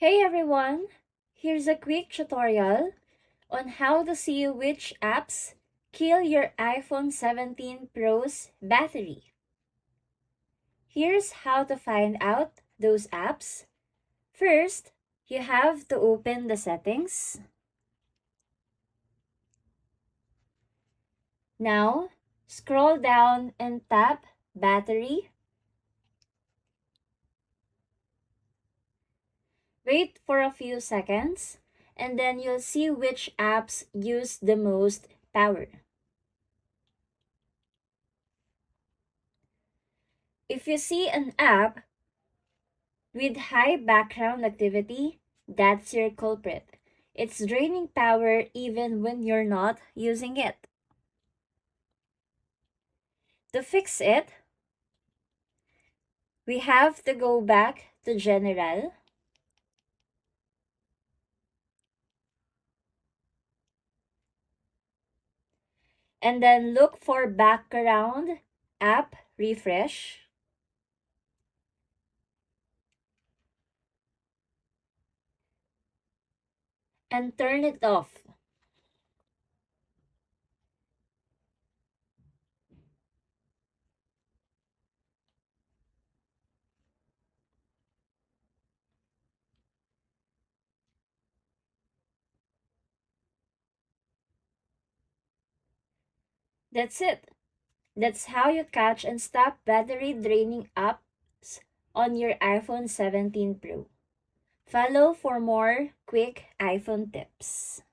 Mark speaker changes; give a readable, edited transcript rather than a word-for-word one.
Speaker 1: Hey everyone! Here's a quick tutorial on how to see which apps kill your iPhone 17 Pro's battery. Here's how to find out those apps. First, you have to open the settings. Now, scroll down and tap Battery. Wait for a few seconds, and then you'll see which apps use the most power. If you see an app with high background activity, that's your culprit. It's draining power even when you're not using it. To fix it, we have to go back to General. And then look for background app refresh. And turn it off. That's it. That's how you catch and stop battery draining apps on your iPhone 17 Pro. Follow for more quick iPhone tips.